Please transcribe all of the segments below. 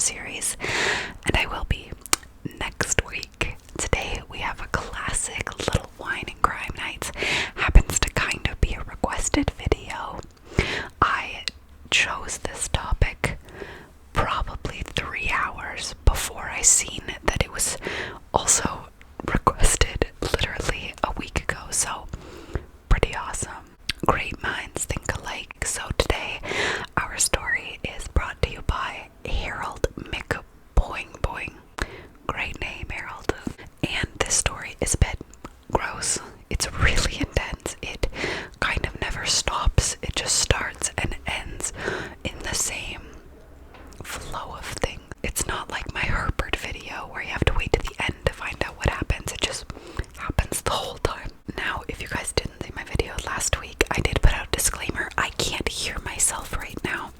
series, and I will be next week. Today we have a classic little wine and crime nights. Happens to kind of be a requested video. I chose this topic probably 3 hours before I seen that it was also requested literally a week ago, so pretty awesome. Great minds think alike. So today our story is brought to you by Harold McBoing. Great name, Harold. And this story is a bit gross. It's really intense. It kind of never stops. It just starts and ends in the same flow of things. It's not like my Herbert video where you have to wait to the end to find out what happens. It just happens the whole time. Now, if you guys didn't see my video last week, I did put out a disclaimer. I can't hear myself right now.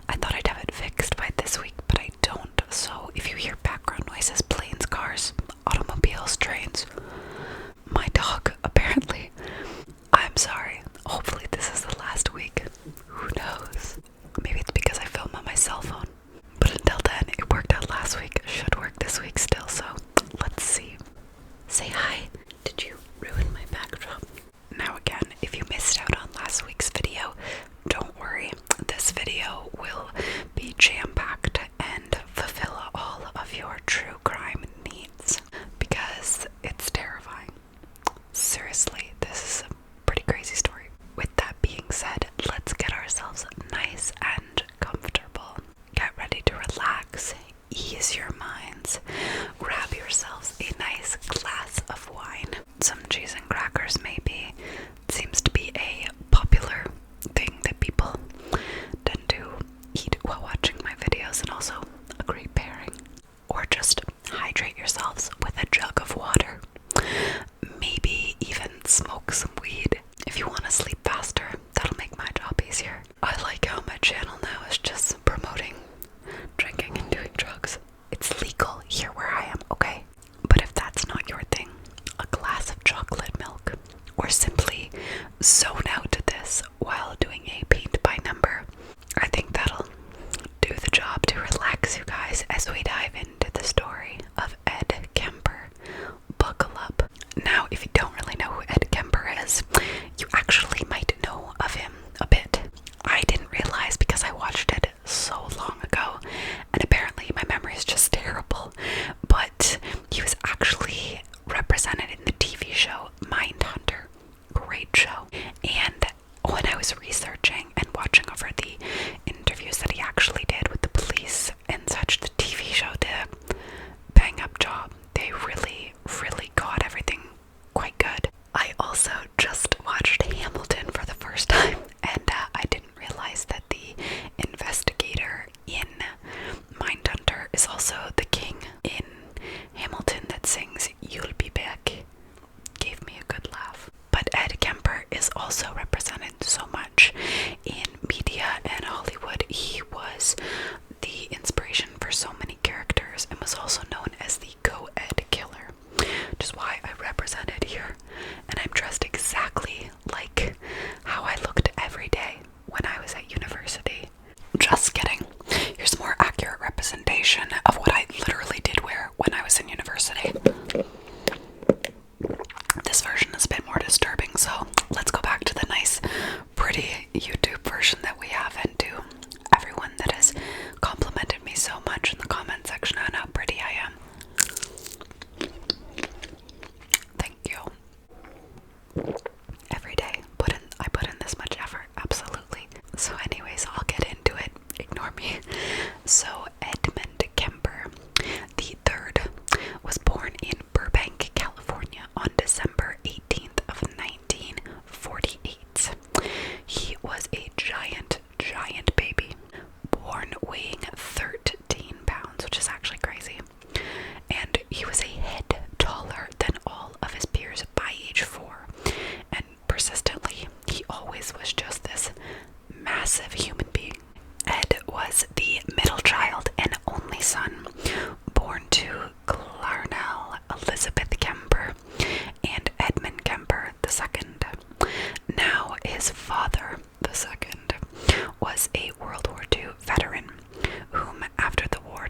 I thought I'd have it fixed by this week, but I don't. So if you hear background noises, planes, cars, automobiles, trains, my dog, apparently, I'm sorry. Hopefully this is the last week. Who knows? Maybe it's because I film on my cell phone. But until then, it worked out last week. It should work this week still, so let's see. Say hi. Did you ruin my backdrop? Now again, if you missed out on last week's video, don't worry. This video will be jam-packed and fulfill all of your true crime needs because it's terrifying. Seriously, this is a pretty crazy story. With that being said, let's get ourselves nice and comfortable. Get ready to relax, ease your minds, grab yourselves a nice glass of wine, some cheese and crackers maybe. It seems to be a popular thing that people tend to eat while watching my videos, and also a great pairing. Or just hydrate yourselves with a jug of water. Maybe even smoke some weed. If you want to sleep faster, that'll make my job easier. I like how my channel now is just promoting drinking and doing drugs. It's legal here where I am, okay? But if that's not your thing, a glass of chocolate milk, or simply zone out to this while doing a paint by number, I think that'll do the job to relax you guys as we dive into the story of Ed Kemper. Buckle up. Now, if you don't really know who Ed Kemper is, you actually might know of him a bit. I didn't realize because I watched it so long ago, and apparently my memory is just terrible, but he was actually represented in the TV show Mindhunter. Great show. And when I was researching and watching over the interviews that he actually did with the police and such, the TV show did a bang up job. They really got everything quite good. I also just watched Hamilton for the first time, and I didn't realize that the investigator in Mindhunter is also the king in Hamilton that sings "You'll Be Back." Gave me a good laugh. But Ed Kemper is also represented so much in media and Hollywood. He was the inspiration for so many characters and was also known as the co-ed killer, which is why I represented here. And I'm dressed exactly like how I looked every day when I was at university. Just kidding. Here's a more accurate representation of what I literally did wear when I was in university. This version is a bit more disturbing, so let's go back to the nice, pretty YouTube version that we have, and to everyone that has complimented me so much in the comment section on how pretty I am. Thank you. Every day, I put in this much effort, absolutely. So anyways, I'll get into it. Ignore me. So Edmund Kemper, the third, was born in Burbank, California on December 18th of 1948. He was a giant baby, born weighing 13 pounds, which is actually crazy. And he was a head taller than all of his peers by age 4. And persistently, he always was just this massive human being. Ed was the middle child and only son, born to Clarnell Elizabeth Kemper and Edmund Kemper II. Now his father, the second, was a World War II veteran, whom after the war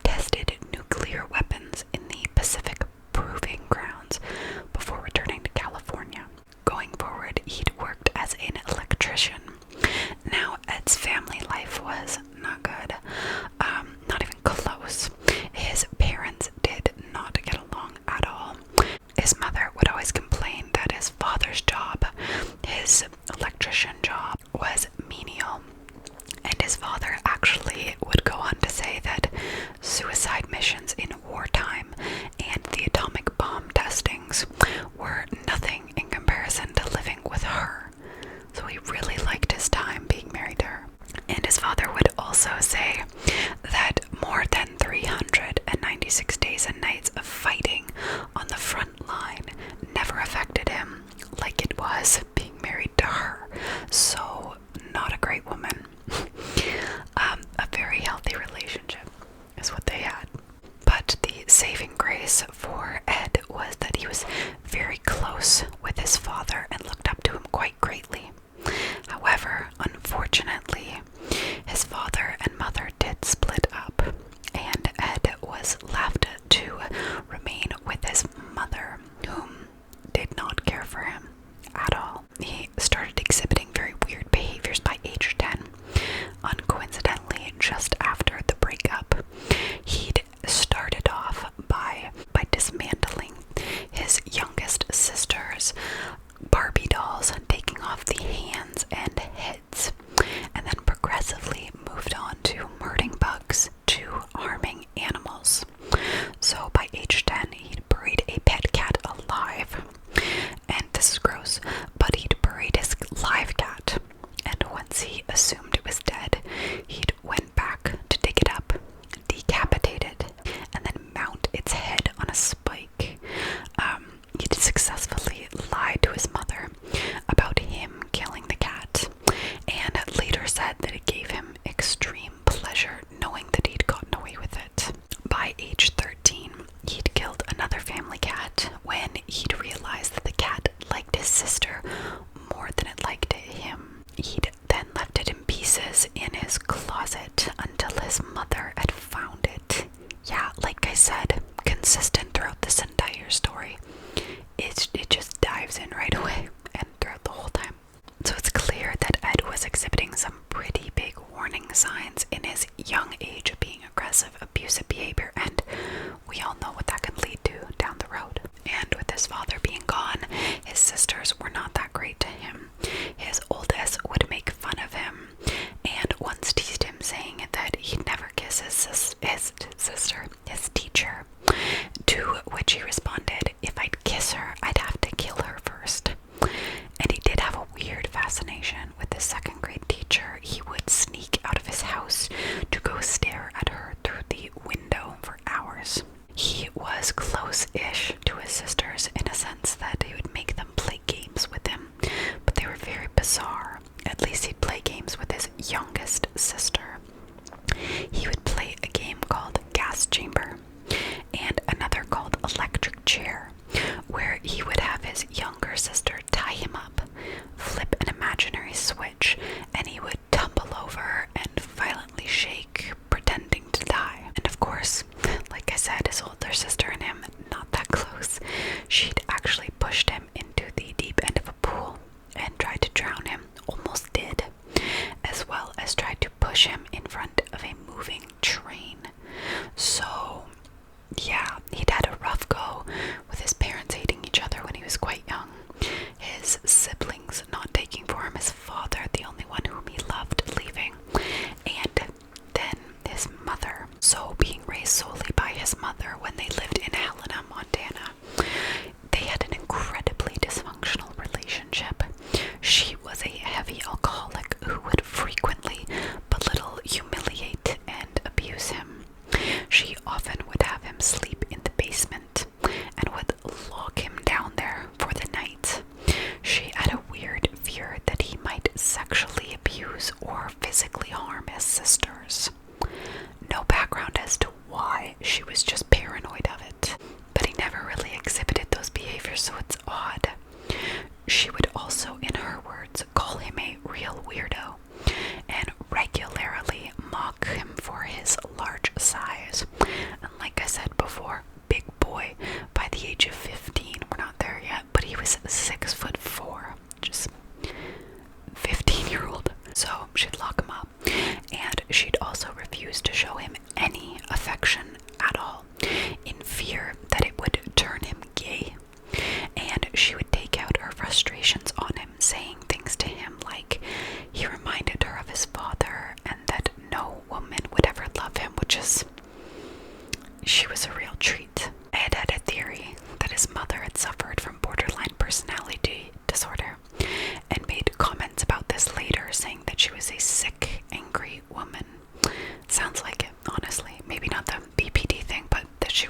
96 days and nights of fighting on the front line never affected him like it was being married to her. So, not a great woman. A very healthy relationship is what they had. But the saving grace for Ed was that he was very close with his father and looked up to him quite greatly. However, unfortunately, his father and mother did split up, and Ed was left to remain with his mother, whom did not care for him at all. He started exhibiting very weird behaviors by age 10. Uncoincidentally, just after the breakup, he'd started off by dismantling his youngest sister's Barbie dolls and taking off the hands and heads, and then progressively moved on to murdering bugs to harming animals. So by age 10, he'd buried a pet cat alive. And this is gross, but he'd buried his live cat, and once he assumed it was dead, he'd went back to dig it up, decapitate it, and then mount its head on a spike. He'd successfully lied to his mother about him killing the cat, and later said that it gave him extreme pleasure knowing that he'd gotten away with it. By age 13, he'd killed another family cat when he'd realized that the cat liked his sister more than it liked him. He'd then left it in pieces in his closet until his mother had found it. Yeah, like I said, consistent throughout this entire story. It just dives in right away and throughout the whole time. So it's clear that Ed was exhibiting some pretty big warning signs in his young age of being aggressive, abusive behavior, and we all know what that can lead to down the road. And with his father being gone, his sisters were not that great to him. His oldest would make fun of him and once teased him, saying that he'd never kiss his sister, his teacher, to which he responded, "If I'd kiss her, I'd have to kill her first." And he did have a weird fascination with his second grade teacher. He would sneak out of his house to go stare at her through the window for hours. He was close-ish to his sisters in a sense that he would make them play games with him, but they were very bizarre. At least he'd play games with his youngest sister. He would play a game called Gas Chamber and another called Electric Chair, where he would have his younger sister tie him up, flip an imaginary switch, and he would tumble over and violently shake, pretending to die. And of course, like I said, his older sister and him, not that close. She'd actually pushed him into the deep end of a pool and tried to drown him, almost did, as well as tried to push him in front of a moving train. So yeah, he'd had a rough go with his parents hating each other when he was quite young, his siblings not taking for him, his father, the only one whom he loved, leaving, and then his mother. So being raised solely by his mother when they lived in Helena, Montana, they had an incredibly dysfunctional relationship. She was a heavy alcoholic who would frequently belittle, humiliate, and abuse him. She often would have him sleep in the basement and would lock him down there for the night. She had a weird fear that he might sexually abuse or physically harm his sisters. No background as to why, she was just paranoid of it. But he never really exhibited those behaviors, so it's odd. She would also, in her words, call him a real weirdo and regularly mock him for his large size. And like I said before, big boy. By the age of 15, we're not there yet, but he was 6'4", just 15-year-old. So she'd lock him up, and she'd also refuse to show him any affection at all, in fear that it would turn him gay. And she would take out her frustrations on him, saying things to him like he reminded her of his father and that no woman would ever love him, which is, she was a real treat. Ed had a theory that his mother had suffered from borderline personality disorder and made comments about this later, saying that she was a sick, angry woman. Sounds like it, honestly. Maybe not the BPD thing, but that she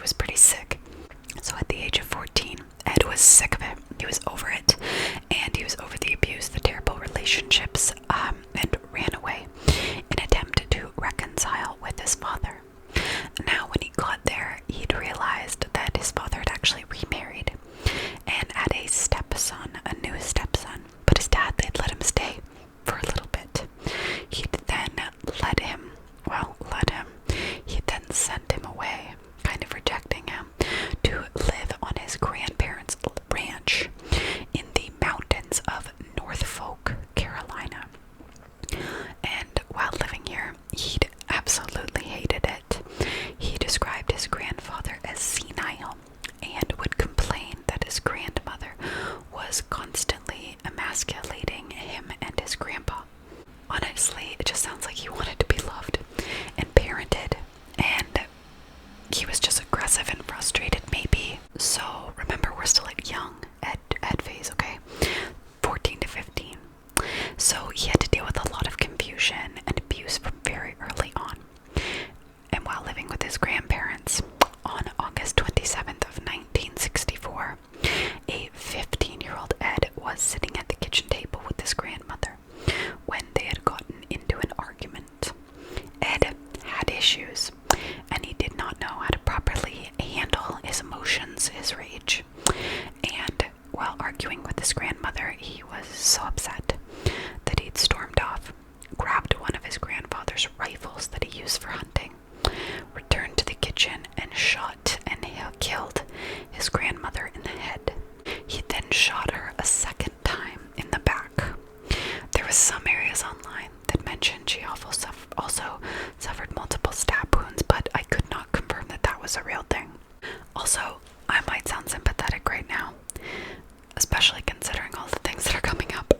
his grandparents. On August 27th of 1964, a 15-year-old Ed was sitting at the kitchen table with his grandmother when they had gotten into an argument. Ed had issues, and he did not know how to properly handle his emotions, his rage. And while arguing with his grandmother, he was so upset that he'd stormed off, grabbed one of his grandfather's rifles that he used for hunting, returned to the kitchen and shot and killed his grandmother in the head. He then shot her a second time in the back. There were some areas online that mentioned she also suffered multiple stab wounds, but I could not confirm that that was a real thing. Also, I might sound sympathetic right now, especially considering all the things that are coming up,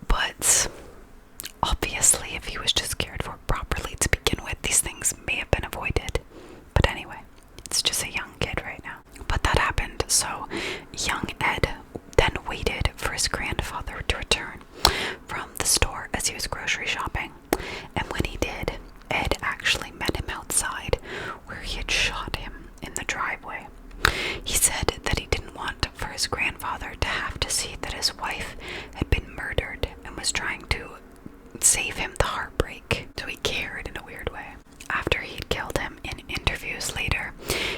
but obviously if he was just cared for properly to begin with, these things may have been avoided. But anyway, it's just a young kid right now. But that happened, so young Ed then waited for his grandfather to return from the store as he was grocery shopping. And when he did, Ed actually met him outside where he had shot him in the driveway. He said that he didn't want for his grandfather to have to see that his wife had been murdered and was trying to save him the heartbreak. So he cared in a weird way. After he'd killed him in interviews later,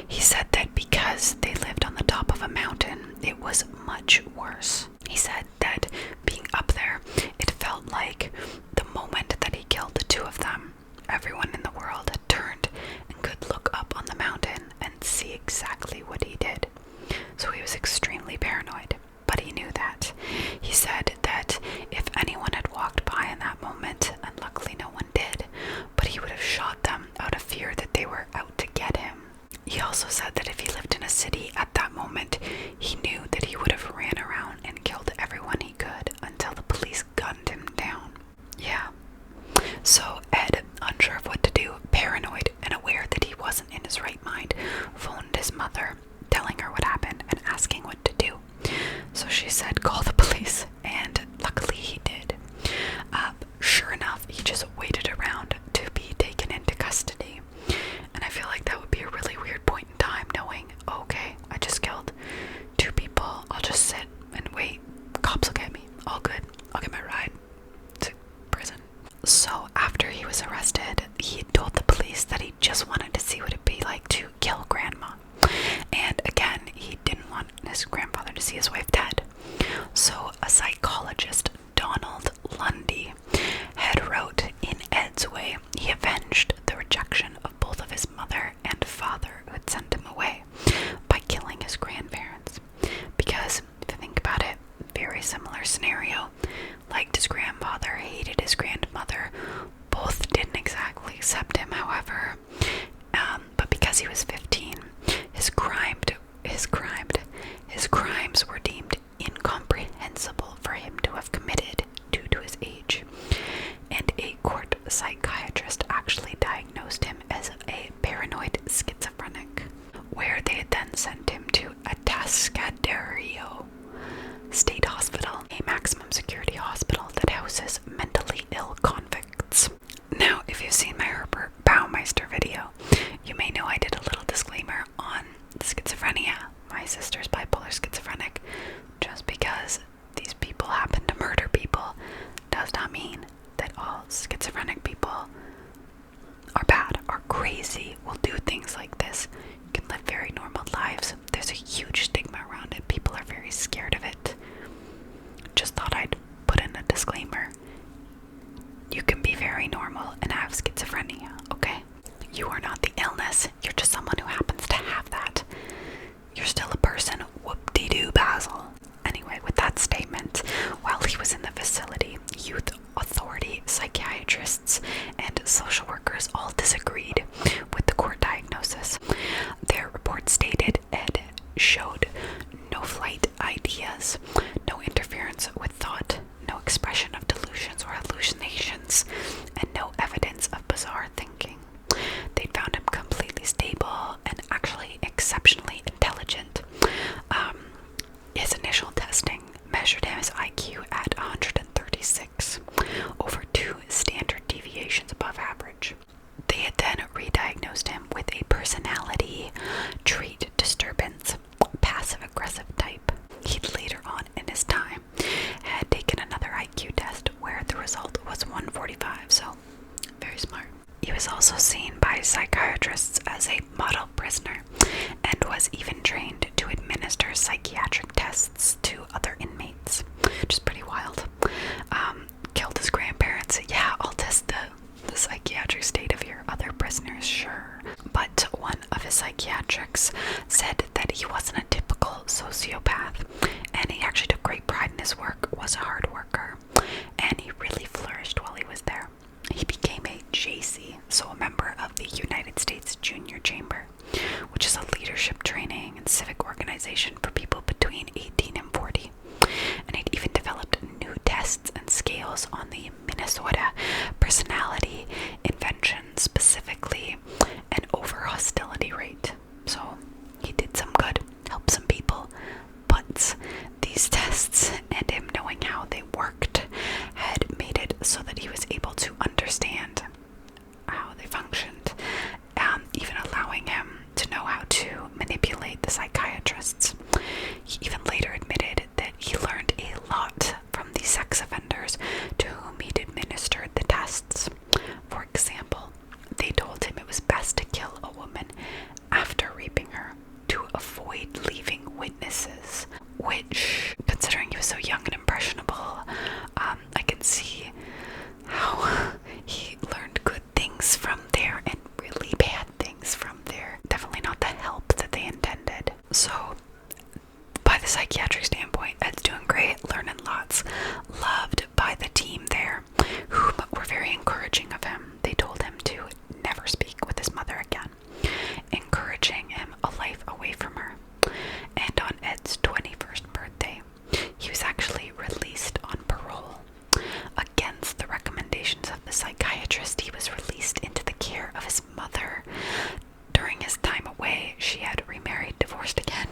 he said that because they lived on the top of a mountain, it was much worse. He said that being up there, it felt like the moment that he killed the two of them, everyone in the world had turned and could look up on the mountain and see exactly what he did. So he was extremely paranoid, but he knew that. He said that if anyone had walked by in that moment, and luckily no one did, but he would have shot them out of fear that they were out to get him. He also said that if he lived in a city at that moment, he knew that he would have ran around and killed everyone he could until the police gunned him down. Yeah. So Ed, unsure of what to do, paranoid and aware that he wasn't in his right mind, phoned his mother, telling her what happened and asking what to do. So she said, call the police, and luckily he did. Sure enough, he just waited around to be taken into custody. And I feel like that would be a really weird point in time, knowing, okay, I just killed two people, I'll just sit and wait, cops will get me, all good, I'll get my ride to prison. So after he was arrested, he told the police that he just wanted to see what it'd be like to kill psychiatrists said that he wasn't a typical sociopath, and he actually took great pride in his work, was a hard worker, and he really flourished while he was there. He became a JC, so a member of the United States Junior Chamber, which is a leadership training and civic organization for people between 18 and 40. And he'd even developed new tests and scales on the Minnesota personality invention, specifically an over-hostility rate. So he did some good, helped some people, but these tests and him knowing how they worked had made it so that he was able to understand how they functioned, even allowing him to know how to manipulate the psychiatrists. He even later admitted that he learned a lot from the sex offenders to whom he'd administered the tests. For example, they told him it was best to kill a woman after raping her to avoid leaving witnesses, which, considering he was so young and impressionable, I can see how he learned good things from there and really bad things from there. Definitely not the help that they intended. So, by the psychiatric standpoint, Ed's doing great, learning lots, loved by the team there, who were very encouraging of him. They told him to never speak with his mother again, encouraging him a life away from her. And on Ed's 21st birthday, he was actually released on parole. Against the recommendations of the psychiatrist, he was released into the care of his mother. During his time away, she had remarried, divorced again,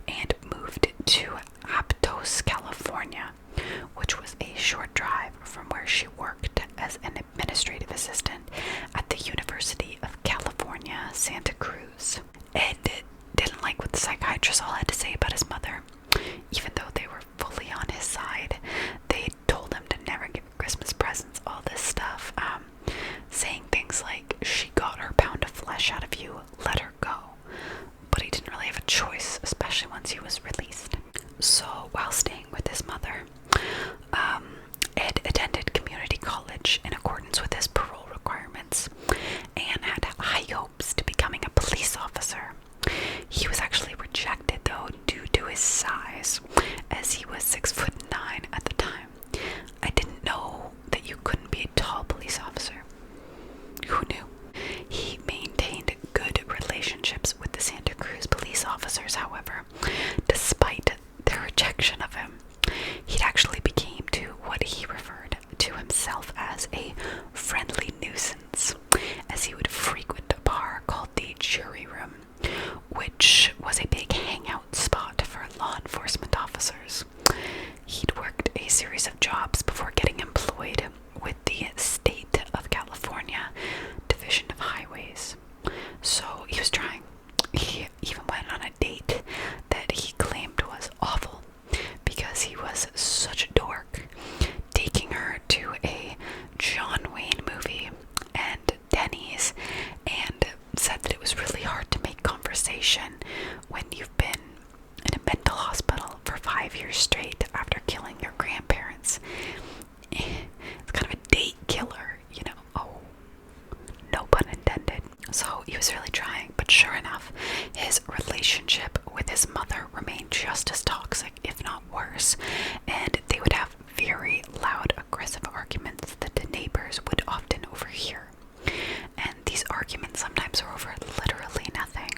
and moved to Aptos, California, which was a short drive from where she worked as an administrative assistant at the University of California, Santa Cruz. Ed didn't like what the psychiatrists all had to say about his mother. Even though they were fully on his side, they told him to never give Christmas presents, all this stuff, saying things like, she got her pound of flesh out of you, let her go. But he didn't really have a choice, especially once he was released. So while staying with his mother, Ed attended community college in accordance with his parole requirements and had high hopes to becoming a police officer. He was actually rejected, though, due to his size, as he was 6'9" at the time. I didn't know that you couldn't be a tall police officer. Who knew? He maintained good relationships with the Santa Cruz police officers, however, despite their rejection of him. He'd actually became to what he referred to himself as a friendly nuisance, as he would frequent a bar called the Jury Room, which was a big hangout spot for law enforcement officers. He'd worked a series of jobs before getting employed with the State of California Division of Highways. So he was trying. He even went on a date that he claimed was awful because he was such a dork, taking her to a John Wayne movie and Denny's, and said that it was really hard to make conversation when you've been in a mental hospital for 5 years straight after killing your grandparents. It's kind of a date killer, you know. Oh, no pun intended. So he was really trying, but sure enough, his relationship with his mother remained just as toxic, if not worse, and they would have very loud, aggressive arguments that the neighbors would often overhear. And these arguments sometimes were over literally nothing.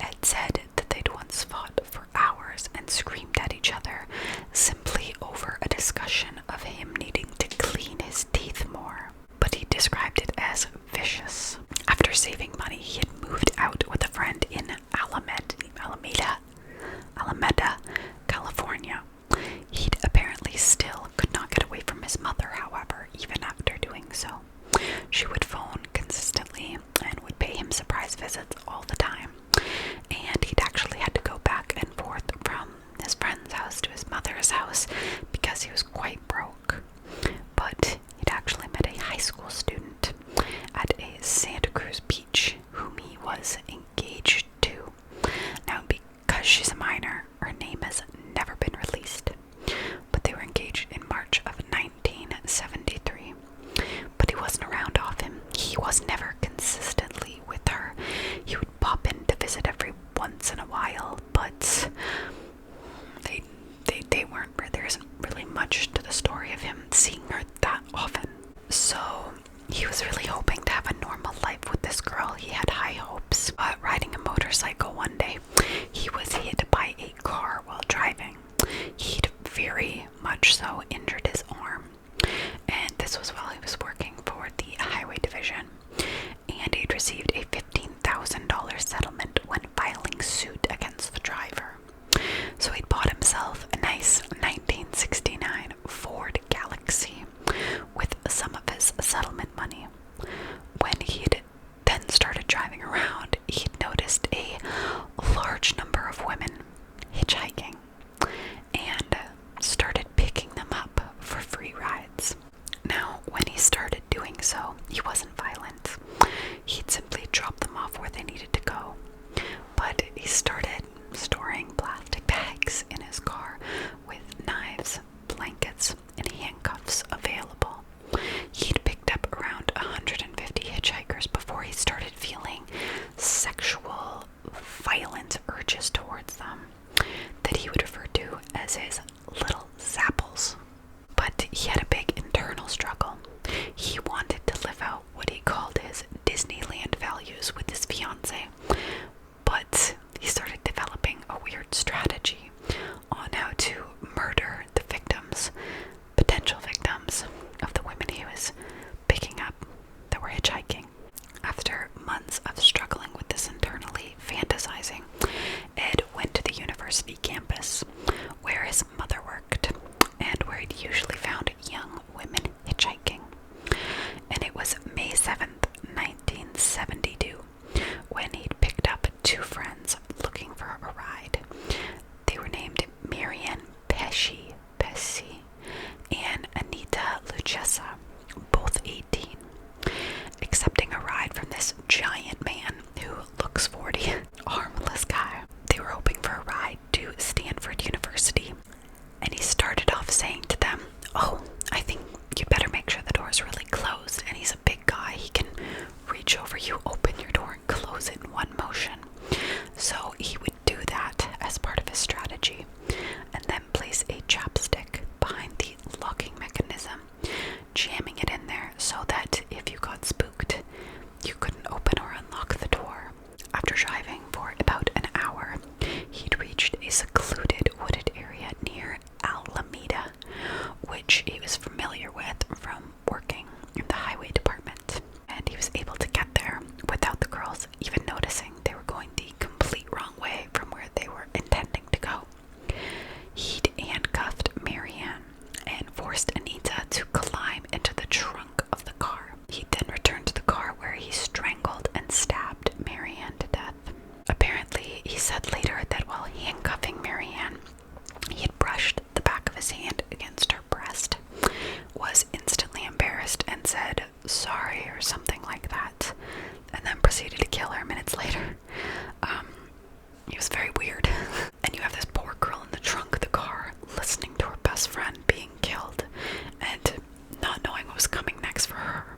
Ed said that they'd once fought for hours and screamed at each other simply over a discussion of him needing to clean his teeth more. But he described it as vicious. After saving money, he had moved out with a friend in Alameda, California. He once in a while, but they weren't. There isn't really much to the story of him seeing her that often. So he was really hoping to have a normal life with this girl. He had high hopes. But riding a motorcycle one day, he was hit by a car while driving. He'd very much so injured his arm, and this was while he was working for the highway division, and he'd received a $15,000 settlement when filing suit against the driver. So he'd bought himself a nice 1969 Ford Galaxy with some of his settlement money. When he'd then started driving around, he'd noticed a large number of women hitchhiking and started picking them up for free rides. Now, when he started doing so, he wasn't violent. He'd simply drop them off where they needed to go. But he started storing plastic bags in his car with knives, blankets, and handcuffs available. He'd picked up around 150 hitchhikers before he started feeling sexual, violent urges towards them that he would refer to as his little zapples. But he had a big internal struggle. He wanted to live out what he called his Disneyland values with his fiancée, but he started developing a weird strategy on how to murder the victims, potential victims of the women he was picking up that were hitchhiking. After months of struggling with this internally, fantasizing, Ed went to the university campus where his mother worked and where he'd usually found young women hitchhiking. And it was May 7th, 1972, when he'd picked up two friends looking for a ride. They were named Marianne Pesci and Anita Lucchesa, both 18, accepting a ride from this giant man who looks 40, harmless guy. They were hoping for a ride to Stanford University, and he started off saying to them, "Oh, I think you better make sure the door's really closed," and he's a big guy. He can reach over you, open your door, and close it in one motion. So he would do that as part of his strategy, and then place a chopstick behind the locking mechanism, jamming it in there so that if you got spooked, you couldn't open or unlock the door. After driving for about an hour, he'd reached a secluded wooded area near Alameda, which he was familiar with from working in the highway department. And he was able to get there without the girls even noticing they were going the complete wrong way from where they were intending to go. He'd handcuffed Marianne and forced Anita to climb into the trunk of the car. He then returned to the car where he strangled and stabbed Marianne to death. Apparently, he said later that while handcuffing Marianne, he had brushed the back of his hand against her breast, was instantly embarrassed and said sorry or something like that, and then proceeded to kill her minutes later. It was very weird. And you have this poor girl in the trunk of the car listening to her best friend being killed and not knowing what was coming next for her.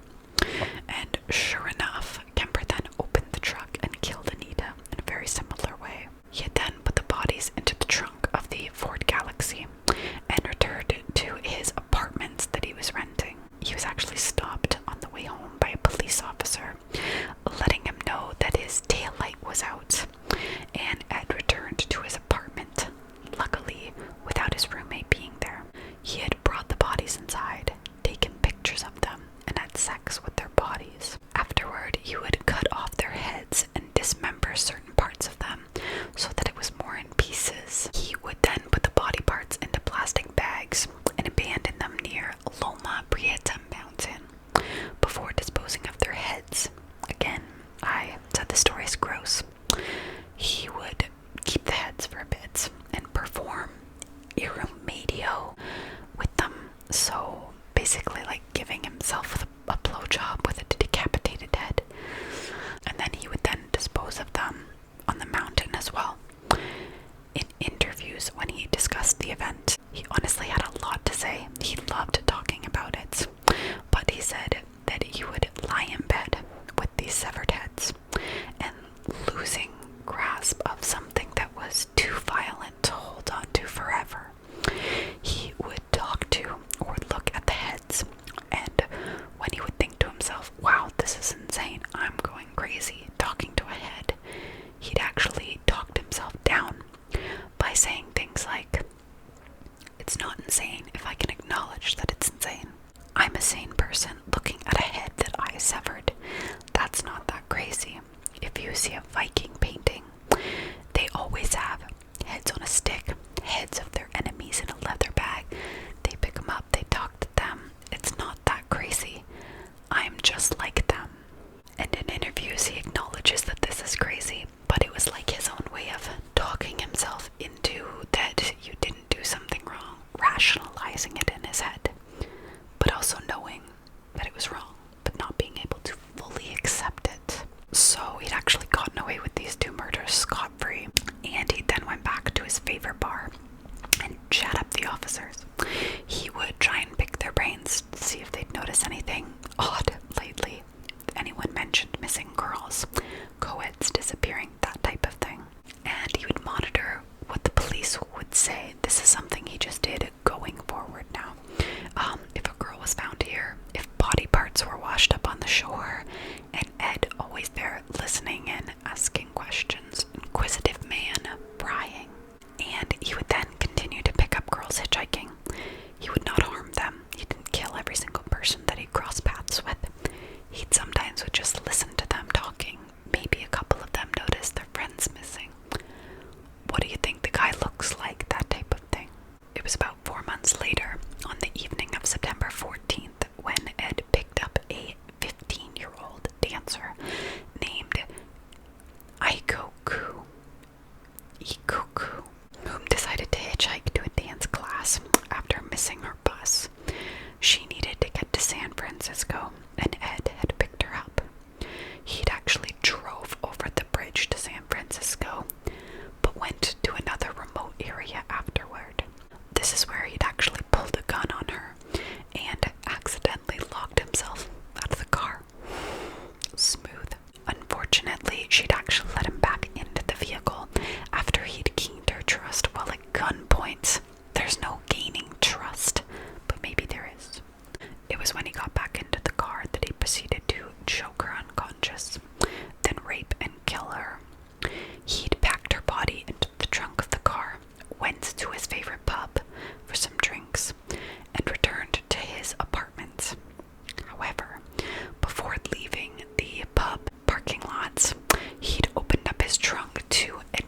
And sure enough, Kemper then opened the truck and killed Anita in a very similar way. He had then put the bodies into the trunk of the Ford Galaxy and returned to his apartments that he was renting. He was actually stopped on the way home by a police officer, letting him know that his taillight was out, and had returned to his apartment, luckily without his roommate being there. He had brought the bodies inside, taken pictures of them, and had sex with their bodies. Afterward, he would cut off their heads and dismember certain parts of them,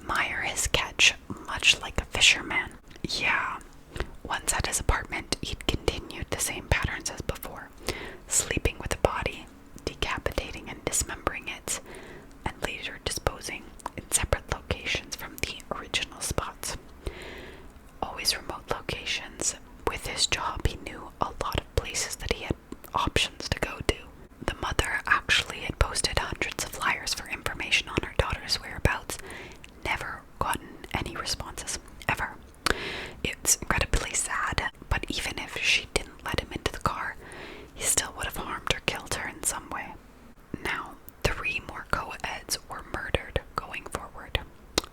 admire his catch, much like a fisherman. Yeah, once at his apartment, he'd continued the same patterns as before, sleeping with the body, decapitating and dismembering it, and later disposing in separate locations from the original spots. Always remote locations. With his job, he knew a lot of places that he had options to go to. The mother actually had posted hundreds of flyers for information on her daughter's whereabouts, never gotten any responses, ever. It's incredibly sad, but even if she didn't let him into the car, he still would have harmed or killed her in some way. Now, 3 more co-eds were murdered going forward.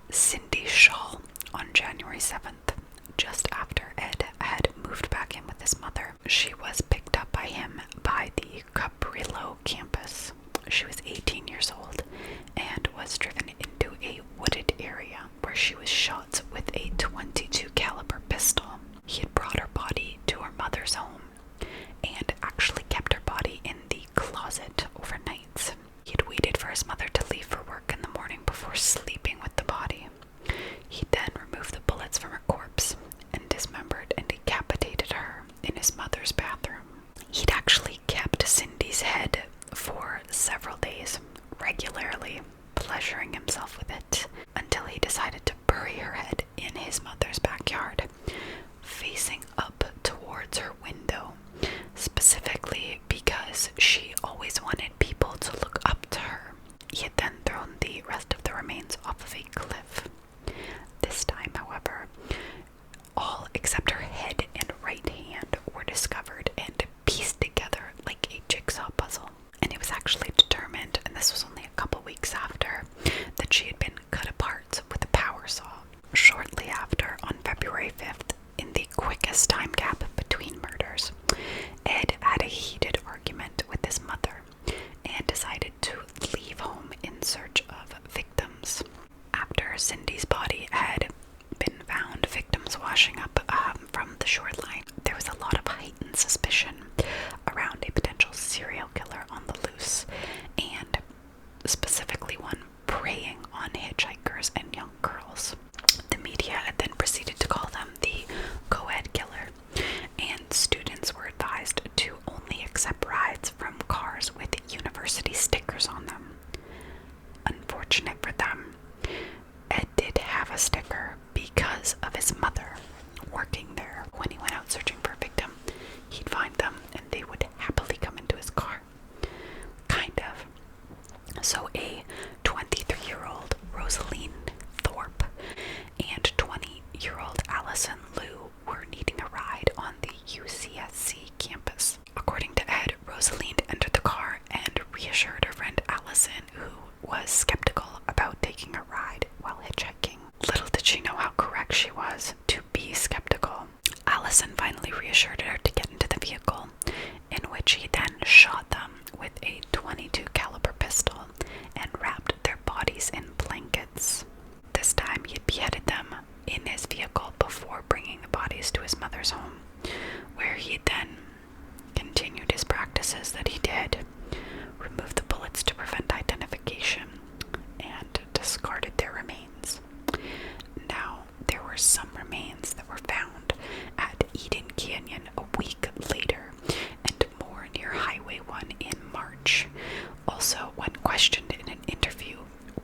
Cindy Shaw on January 7th, just after Ed had moved back in with his mother. She was picked up by him by the Parole campus. She was 18 years old and was driven into a wooded area where she was shot with a .22 caliber pistol. He had brought her body to her mother's home and actually kept her body in the closet overnight. He had waited for his mother to leave for work in the morning before sleeping with the body. He then removed the bullets from her corpse and dismembered and decapitated her in his mother's bathroom. He'd actually kept Cindy's head for several days, regularly pleasuring himself with it, until he decided to bury her head in his mother's backyard, facing up towards her window, specifically because she always wanted people to look up to her. He had then thrown the rest of the remains off of a cliff. This time, however, all except her head and right hand were discovered and pieced together like a jigsaw puzzle. And it was actually determined, and this was only a couple weeks after, that she had been cut apart with a power saw. Shortly after, on February 5th, in the quickest time gap between murders, Ed had a heated argument with his mother and decided to leave home in search of victims. After Cindy's body had been found, victims washing up from the shoreline, there was a lot of heightened suspicion around a potential serial killer on the loose, and specifically one preying on hitchhikers and young girls. The media had then proceeded to call them the co-ed killer, and students were advised to only accept rides from cars with university stickers on them. Unfortunate for them, Ed did have a sticker because of his mother working there. When he went out searching for a victim, he'd find them and they would happily come into his car. Kind of. So a 23-year-old Rosaline Thorpe and 20-year-old Allison Liu were needing a ride on the UCSC campus. According to Ed, Rosaline entered the car and reassured her friend Allison, who was skeptical about taking a ride while hitchhiking. Little did she know how correct she was to be skeptical. Allison finally reassured her to get into the vehicle, in which he then shot them with a .22 caliber pistol and wrapped their bodies in blankets. This time he had beheaded them in his vehicle before bringing the bodies to his mother's home, where he then continued his practices that he did, removed the bullets to prevent identification, and discarded their remains. Now, there were some remains that were found at Eden Canyon a week later, and more near Highway 1 in March. Also, when questioned in an interview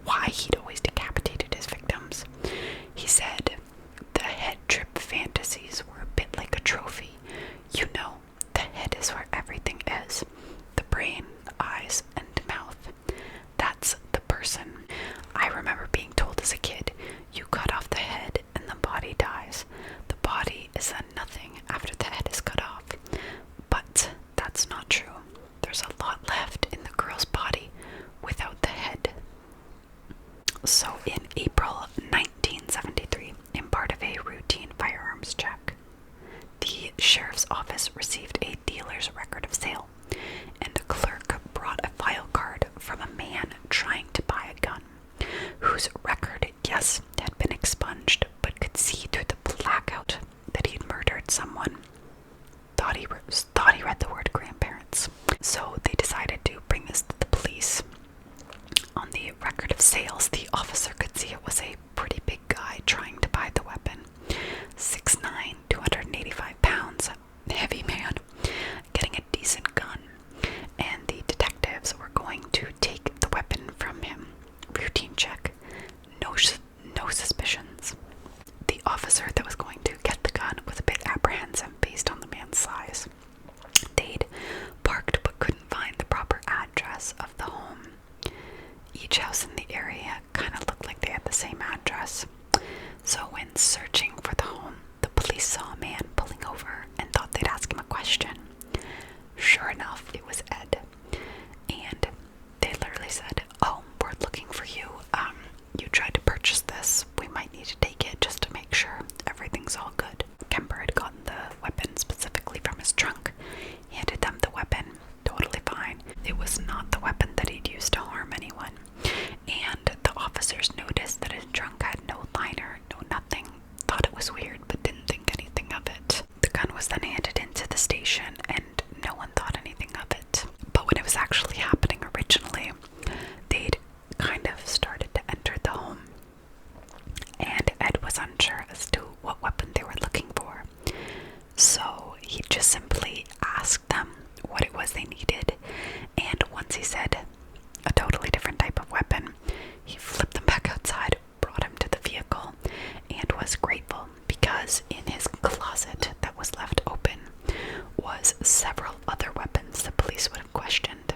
why he'd always decapitated his victims, he said, "The head trip fantasies were a bit like a trophy. You know, the head is where everything is. The brain, the eyes, and mouth. That's the person. I remember being told as a kid, you cut off the head and the body dies. The body is then nothing after the head is cut off. But that's not true. There's a lot left in the girl's body without the head." So in April 1973, in part of a routine firearms check, the sheriff's office received a dealer's record of sale, and a clerk brought a file card from a man trying to buy a gun, whose record, yes, had been expunged, but could see through the blackout that he'd murdered someone. Thought he read the word grandparents. So they decided to bring this to the police. On the record of sales, the officer could see it was a pretty same address. So when searching for the home, the police saw a man pulling over and thought they'd ask him a question. Sure enough, it was Ed. And they literally said, "Oh, we're looking for you. You tried to purchase this. We might need to take it just to make sure everything's all good." Kemper had gotten the weapon specifically from his trunk, handed them the weapon, totally fine. It was not the weapon that he'd used to harm anyone. And the officers noticed that his trunk had no liner, no nothing, thought it was weird, but didn't think anything of it. The gun was then handed into the station, and no one thought anything of it. But when it was actually happening originally, they'd kind of started to enter the home, and Ed was unsure as to what weapon they were looking for. So he just simply asked them what it was they needed, and once he said a totally different type of weapon, he flipped them back outside, brought him to the vehicle, and was grateful because in his closet that was left open was several other weapons the police would have questioned,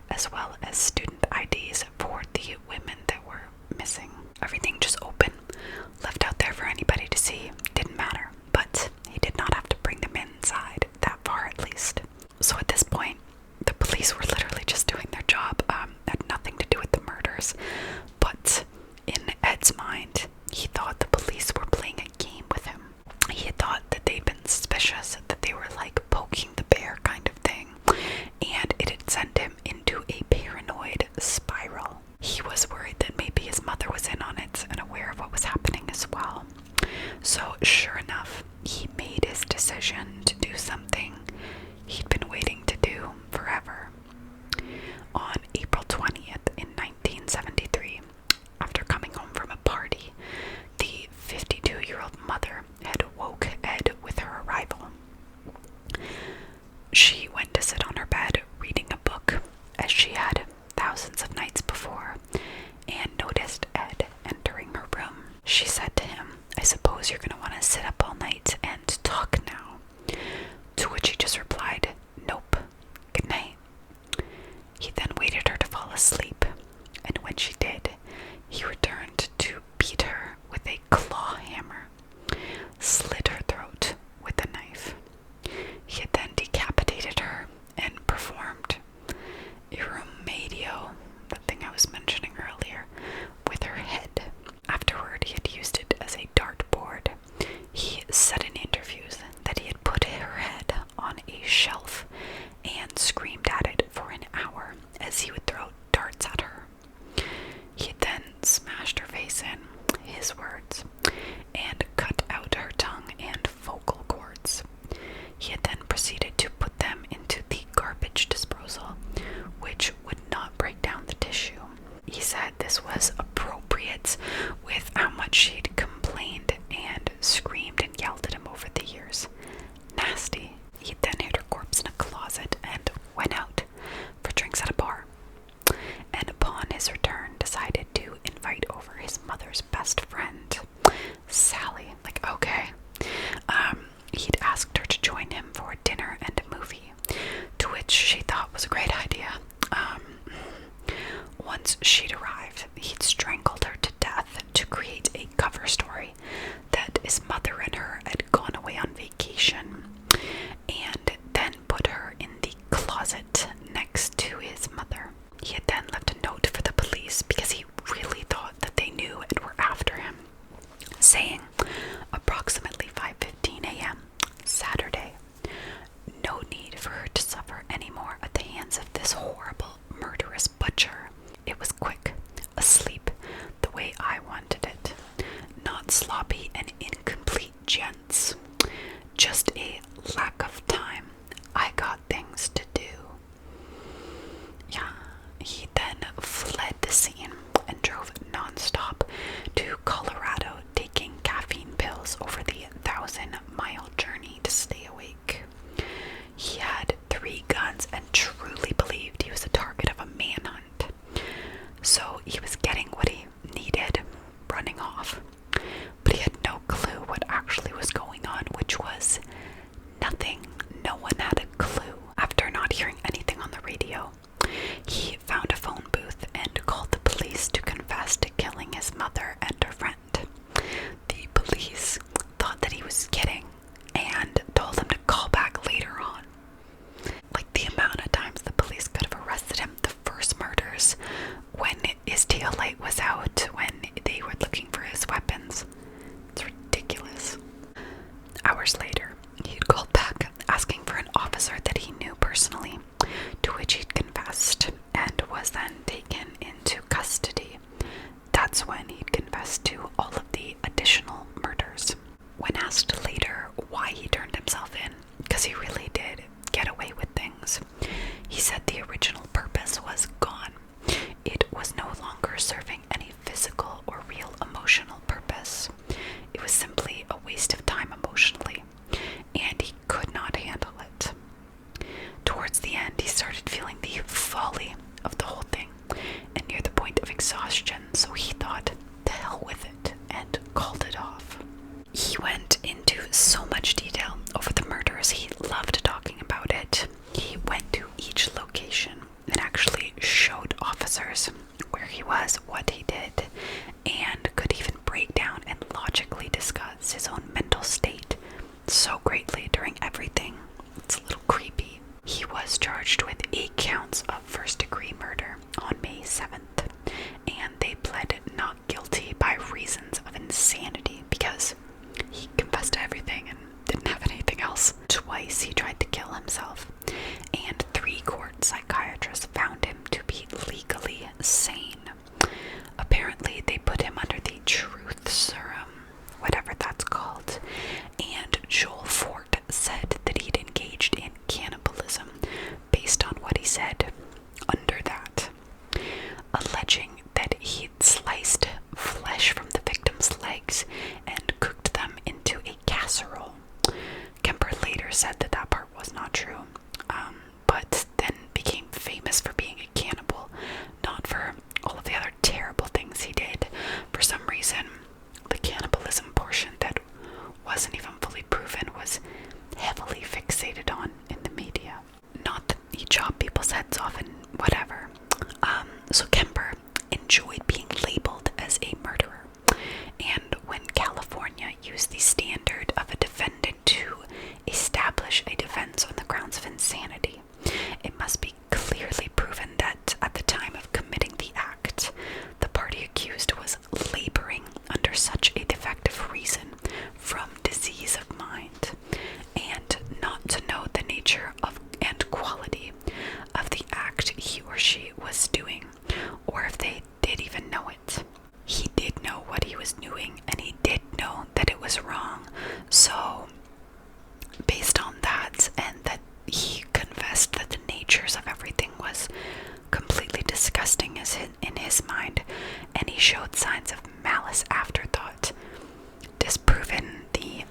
as well as student IDs for the women that were missing. Everything just open, left out there for anybody to see, didn't matter, but he did not have to bring them inside, that far at least. So at this point, the police were literally just doing their job, had nothing to do with the murders, but in Ed's mind, he thought the police were playing a game with him. He had thought that they'd been suspicious, that they were like poking the bear kind of thing, and it had sent him into a paranoid spiral. He was worried that maybe his mother was in on it and aware of what was happening as well. So sure enough, he made his decision to do something he'd been waiting to do forever. On April 20th in 1973, after coming home from a party, the 52-year-old mother had woke Ed with her arrival. She went to sit on her bed reading a book, as she had thousands of nights before, and noticed Ed entering her room. She said to him, "I suppose you're going to want to sit up all night and talk now." To which he just replied, "Nope, good night." He then waited her to fall asleep, and when she did, he returned to beat her with a claw hammer, slit her throat with a knife. He had then decapitated her and performed irumadio, the thing I was mentioning earlier, with her head. Afterward, he had used it as a dartboard. He said in interviews that he had put her head on a shelf and screamed at it for an hour as he would throw darts at her. He had then smashed her face in, his words, and cut out her tongue and vocal cords. He had then proceeded to put them into the garbage disposal, which would not break down the tissue. He said this was appropriate with how much she'd complained and screamed and yelled at him over the years. Nasty. He then hid her corpse in a closet and went out for drinks at a bar. And upon his return, decided to invite over his mother's best friend, Sally. Like, okay. He'd asked her to join him for dinner and a movie, to which she thought was a great idea. Once she'd arrived, he'd strangled her to death to create a cover story that his mother and her had gone away on vacation, and then put her in the closet next to his mother. He had then left a note for the police because he really thought that they knew and were after him, saying, approximately 5:15 a.m. Saturday, no need for her to suffer any more at the hands of this horrible, murderous butcher. It was quick, asleep, the way I wanted it. Not sloppy and incomplete, gents. Just a lack of time. I got things to do. Yeah, he then fled the scene and drove nonstop to Colorado, taking caffeine pills over the 1,000-mile journey to stay awake. He had 3 guns and truly believed he was the target of a manhunt. So he was getting what he needed, running off. But he had no clue what actually was When asked later why he turned himself in, because he really did get away with things, he said the original purpose was gone. It was no longer serving any physical or real emotional purpose. It was simply a waste of time emotionally, and he could not handle it. Towards the end, he started feeling the folly of the whole thing, and near the point of exhaustion, so he thought, the hell with it, and called it off. He went into so much detail over the murders. He loved talking about it. He went to each location and actually showed officers where he was, what he did, and could even break down and logically discuss his own mental state so greatly during everything. It's a little creepy. He was charged with 8 counts of first-degree murder on May 7th, and they pled not guilty by reasons of insanity because he confessed to everything and didn't have anything else. Twice he tried to kill himself, and 3 court psychiatrists found him to be legally sane. Apparently, they put him under the truth serum, whatever that's called, and Joel Fort said that he'd engaged in cannibalism based on what he said under that, alleging that he'd sliced flesh from the victim's legs and cooked them into a casserole. Kemper later said that that part was not true, but then became famous for being a cannibal, not for all of the other terrible things he did. For some reason, the cannibalism portion that wasn't even fully proven was heavily fixated on in the media. Not that he chopped people's heads off and whatever. So Kemper enjoyed being labeled as a murderer. And when California used the standard of a defendant to establish a defense on the grounds of insanity, it must be clearly proven that at the time of committing the act, the party accused was laboring under such a defective reason from disease of mind, and not to know the nature of and quality of the act he or she was doing, or if they did even know it. He did know what he was doing, and he did know that it was wrong. So, based on that, and that he confessed that the natures of everything was completely disgusting in his mind, and he showed signs of malice afterthought, disproven the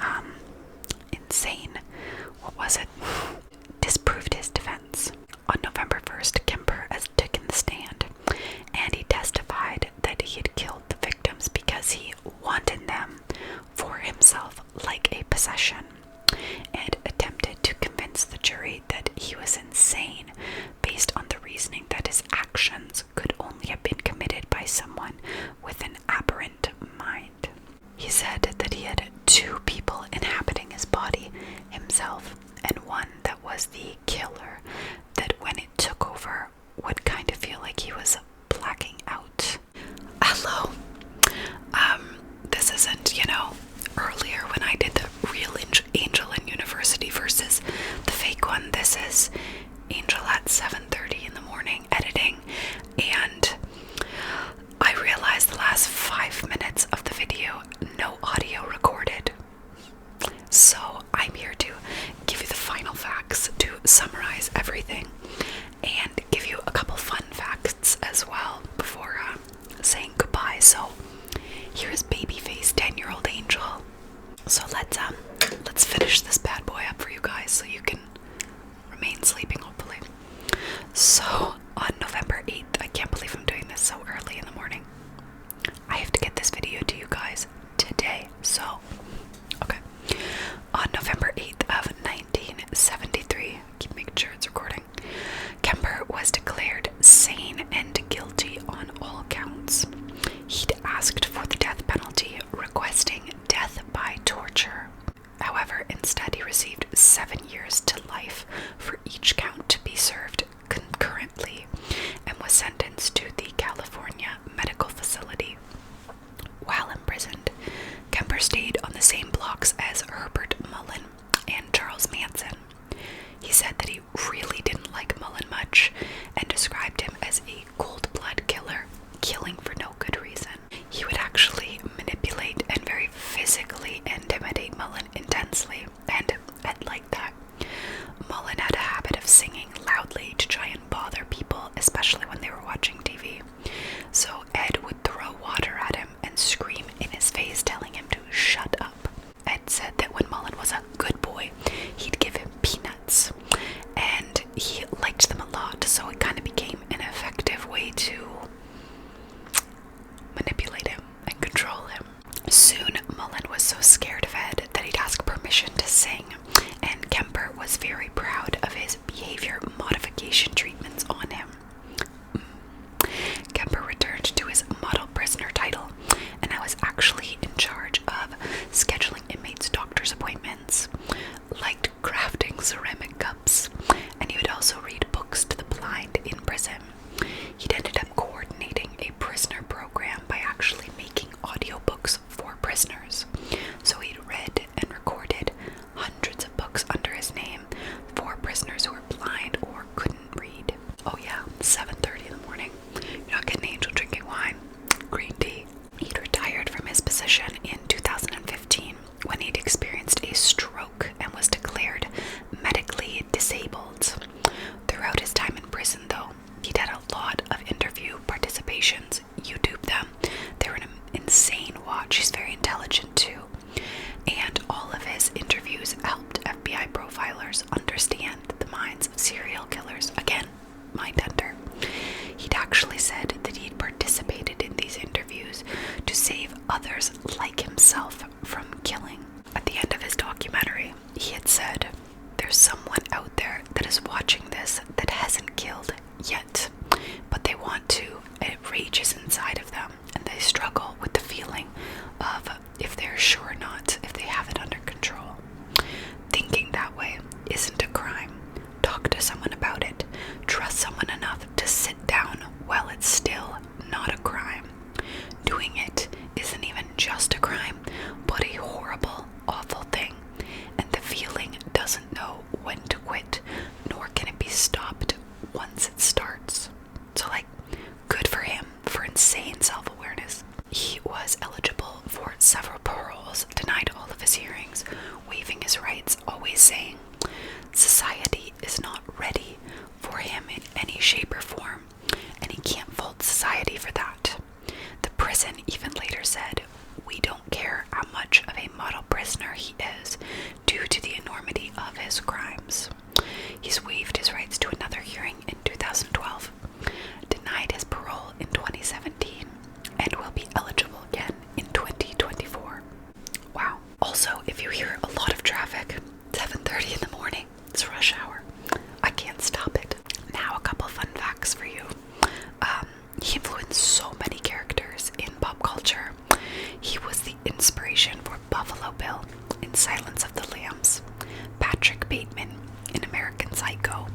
insane, disproved his defense. On November 1st, Kemper has taken the stand, and he testified that he had killed the victims because he wanted them for himself like a possession, and attempted to convince the jury that he was insane based on the reasoning that his actions could only have been committed by someone with an aberrant mind. He said that he had 2 people inhabiting his body, himself, and one that was the killer, that when it took over would kind of feel like he was blacking out. Hello. This isn't, earlier when I did the real Angel in University versus the fake one. This is Angel at 7:30 in the morning editing, and I realized the last 5 minutes of the video, no audio recorded. So I'm here to give you the final facts, to summarize everything, and give you a couple fun facts as well before saying goodbye. So here's babyface 10-year-old Angel. So let's finish this bad boy up for you guys so you can remain sleeping, hopefully. So on November 8th, I can't believe I'm doing this so early in the morning. I have to get this video to you guys today. So, okay. On November 8th of 1973, keep making sure it's recording, Kemper was declared sane and guilty on all counts. He'd asked for the death penalty, requesting death by torture. However, instead he received 7 years to life for each count to be served concurrently, and was sentenced to the California Medical Facility. While imprisoned, Kemper stayed on the same blocks as Herbert Mullen and Charles Manson. He said that he really didn't like Mullen much, and described him as a cold-blood killer, killing for no good reason. He would actually manipulate and very prisoners. So he'd read and recorded hundreds of books under his name for prisoners who were blind or couldn't read. Oh yeah, 7:30 in the morning. You're not getting Angel drinking wine. Green tea. He'd retired from his position in 2015 when he'd experienced a stroke and was declared medically disabled. Throughout his time in prison, though, he'd had a lot of interview participations. YouTube them. They were an insane watch. He's very intelligent too. And all of his interviews helped FBI profilers understand the minds of serial killers. Again, Mindhunter. He'd actually said that he'd participated in these interviews to save others like himself from killing. At the end of his documentary, he had said, "There's someone out there that is watching this that hasn't killed yet, but they want to. It rages inside of them, and they struggle with the feeling of if they're sure or not, if they have it under control. Thinking that way isn't a crime. Talk to someone about it. Trust someone enough to sit down while it's still not a crime. Doing it isn't even just a crime, but a horrible, awful thing. And the feeling doesn't know when to quit, nor can it be stopped once it starts." So good for him for insane self-awareness. He was eligible for several paroles, denied all of his hearings, waiving his rights, always saying society is not ready for him in any shape or form, and he can't fault society for that. The prison even later said, "We don't care how much of a model prisoner he is due to the enormity of his crimes." He's waived his rights to another hearing in 2012, denied his parole in 2017, and will be eligible again in 2024. Wow. Also, if you hear a lot of traffic, 7:30 in the morning, it's rush hour. I can't stop it. Now, a couple fun facts for you. He influenced so many characters in pop culture. He was the inspiration for Buffalo Bill in Silence of the Lambs, Patrick Bateman in American Psycho,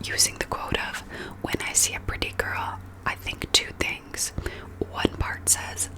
using the quote of, "When I see a pretty girl, I think two things. One part says,